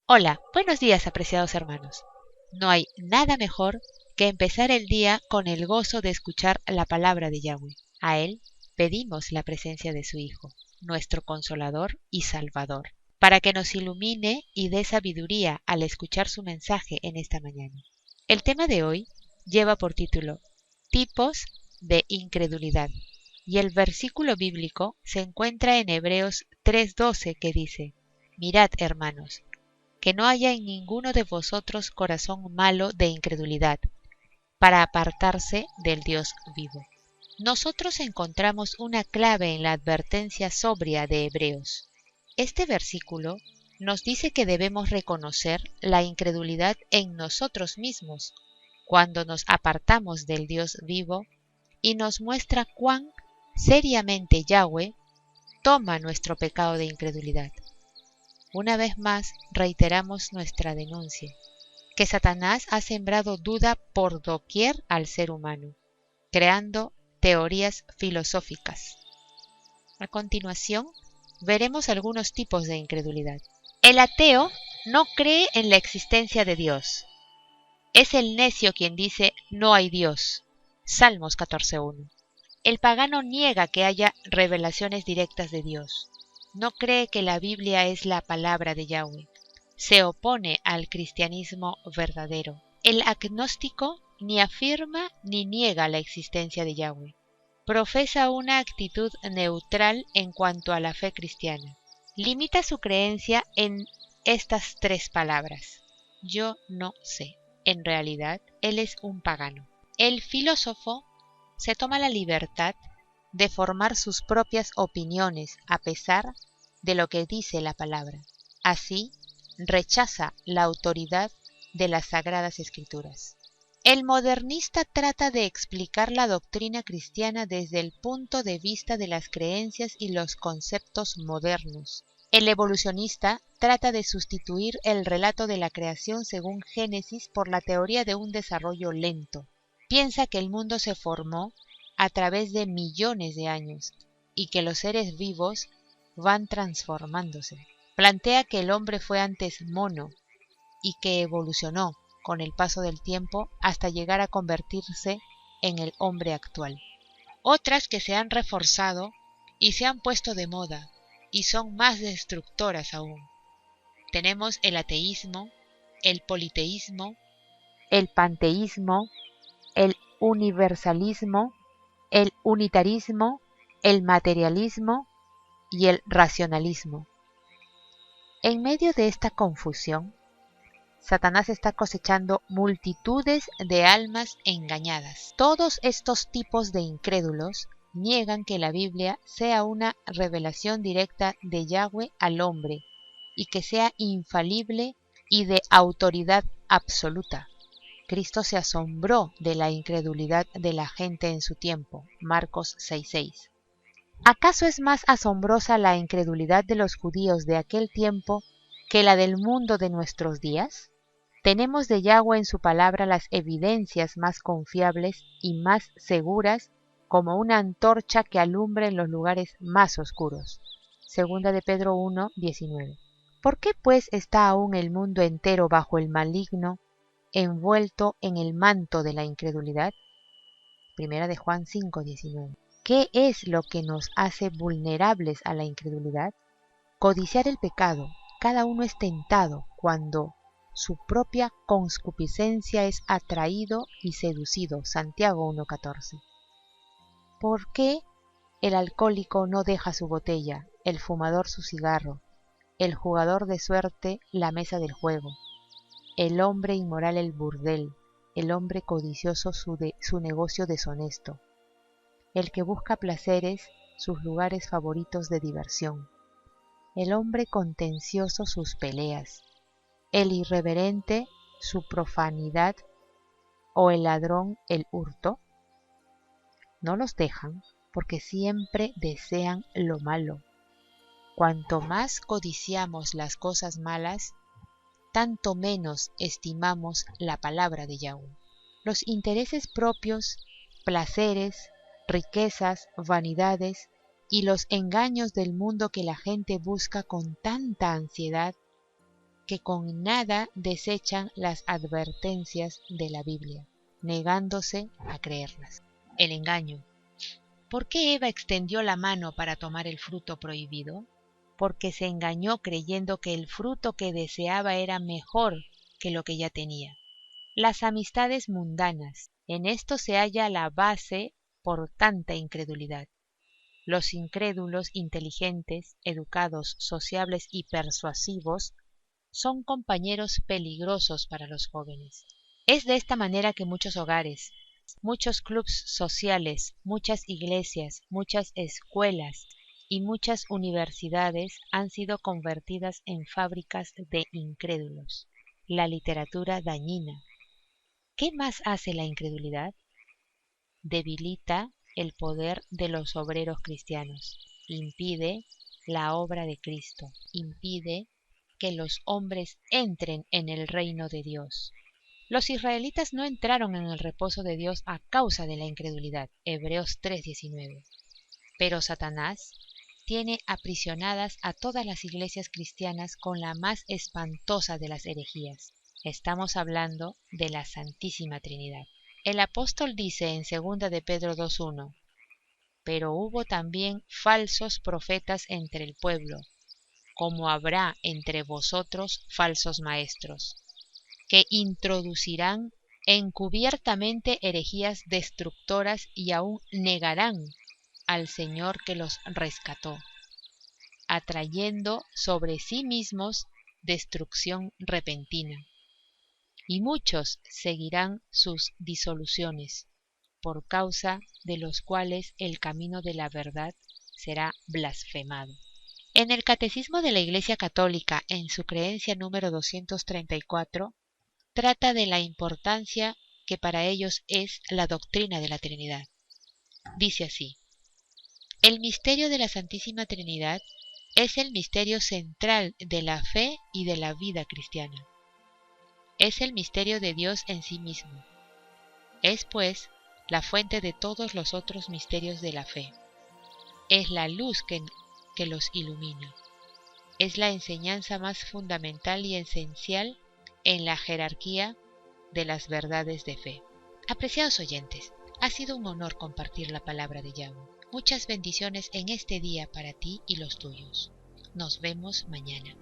Hola, buenos días, apreciados hermanos. No hay nada mejor que empezar el día con el gozo de escuchar la palabra de Yahweh. A Él pedimos la presencia de su Hijo, nuestro Consolador y Salvador, para que nos ilumine y dé sabiduría al escuchar su mensaje en esta mañana. El tema de hoy lleva por título Tipos de incredulidad, y el versículo bíblico se encuentra en Hebreos 3:12 que dice: Mirad, hermanos, que no haya en ninguno de vosotros corazón malo de incredulidad, para apartarse del Dios vivo. Nosotros encontramos una clave en la advertencia sobria de Hebreos. Este versículo nos dice que debemos reconocer la incredulidad en nosotros mismos cuando nos apartamos del Dios vivo, y nos muestra cuán seriamente Yahweh toma nuestro pecado de incredulidad. Una vez más reiteramos nuestra denuncia, que Satanás ha sembrado duda por doquier al ser humano, creando teorías filosóficas. A continuación, veremos algunos tipos de incredulidad. El ateo no cree en la existencia de Dios. Es el necio quien dice no hay Dios. Salmos 14:1. El pagano niega que haya revelaciones directas de Dios. No cree que la Biblia es la palabra de Yahweh. Se opone al cristianismo verdadero. El agnóstico ni afirma ni niega la existencia de Yahweh. Profesa una actitud neutral en cuanto a la fe cristiana. Limita su creencia en estas tres palabras: yo no sé. En realidad, él es un pagano. El filósofo se toma la libertad de formar sus propias opiniones a pesar de lo que dice la palabra. Así, rechaza la autoridad de las Sagradas Escrituras. El modernista trata de explicar la doctrina cristiana desde el punto de vista de las creencias y los conceptos modernos. El evolucionista trata de sustituir el relato de la creación según Génesis por la teoría de un desarrollo lento. Piensa que el mundo se formó a través de millones de años y que los seres vivos van transformándose. Plantea que el hombre fue antes mono y que evolucionó con el paso del tiempo hasta llegar a convertirse en el hombre actual. Otras que se han reforzado y se han puesto de moda y son más destructoras aún. Tenemos el ateísmo, el politeísmo, el panteísmo, el universalismo, el unitarismo, el materialismo y el racionalismo. En medio de esta confusión, Satanás está cosechando multitudes de almas engañadas. Todos estos tipos de incrédulos niegan que la Biblia sea una revelación directa de Yahweh al hombre y que sea infalible y de autoridad absoluta. Cristo se asombró de la incredulidad de la gente en su tiempo. Marcos 6:6. ¿Acaso es más asombrosa la incredulidad de los judíos de aquel tiempo que la del mundo de nuestros días? Tenemos de Yahweh en su palabra las evidencias más confiables y más seguras, como una antorcha que alumbra en los lugares más oscuros. Segunda de Pedro 1:19. ¿Por qué pues está aún el mundo entero bajo el maligno, envuelto en el manto de la incredulidad? Primera de Juan 5:19. ¿Qué es lo que nos hace vulnerables a la incredulidad? Codiciar el pecado. Cada uno es tentado cuando su propia concupiscencia es atraído y seducido. Santiago 1:14. ¿Por qué el alcohólico no deja su botella, el fumador su cigarro, el jugador de suerte la mesa del juego, el hombre inmoral el burdel, el hombre codicioso su negocio deshonesto, el que busca placeres sus lugares favoritos de diversión, el hombre contencioso sus peleas, el irreverente su profanidad o el ladrón el hurto? No los dejan porque siempre desean lo malo. Cuanto más codiciamos las cosas malas, tanto menos estimamos la palabra de Yahweh. Los intereses propios, placeres, riquezas, vanidades y los engaños del mundo que la gente busca con tanta ansiedad que con nada desechan las advertencias de la Biblia, negándose a creerlas. El engaño. ¿Por qué Eva extendió la mano para tomar el fruto prohibido? Porque se engañó creyendo que el fruto que deseaba era mejor que lo que ya tenía. Las amistades mundanas. En esto se halla la base por tanta incredulidad. Los incrédulos inteligentes, educados, sociables y persuasivos son compañeros peligrosos para los jóvenes. Es de esta manera que muchos hogares, muchos clubes sociales, muchas iglesias, muchas escuelas y muchas universidades han sido convertidas en fábricas de incrédulos. La literatura dañina. ¿Qué más hace la incredulidad? Debilita el poder de los obreros cristianos, impide la obra de Cristo, impide que los hombres entren en el reino de Dios. Los israelitas no entraron en el reposo de Dios a causa de la incredulidad, Hebreos 3:19. Pero Satanás tiene aprisionadas a todas las iglesias cristianas con la más espantosa de las herejías. Estamos hablando de la Santísima Trinidad. El apóstol dice en 2 de Pedro 2:1, pero hubo también falsos profetas entre el pueblo, como habrá entre vosotros falsos maestros, que introducirán encubiertamente herejías destructoras y aún negarán al Señor que los rescató, atrayendo sobre sí mismos destrucción repentina. Y muchos seguirán sus disoluciones, por causa de los cuales el camino de la verdad será blasfemado. En el Catecismo de la Iglesia Católica, en su creencia número 234, trata de la importancia que para ellos es la doctrina de la Trinidad. Dice así: el misterio de la Santísima Trinidad es el misterio central de la fe y de la vida cristiana. Es el misterio de Dios en sí mismo. Es, pues, la fuente de todos los otros misterios de la fe. Es la luz que los ilumina. Es la enseñanza más fundamental y esencial en la jerarquía de las verdades de fe. Apreciados oyentes, ha sido un honor compartir la palabra de Yahweh. Muchas bendiciones en este día para ti y los tuyos. Nos vemos mañana.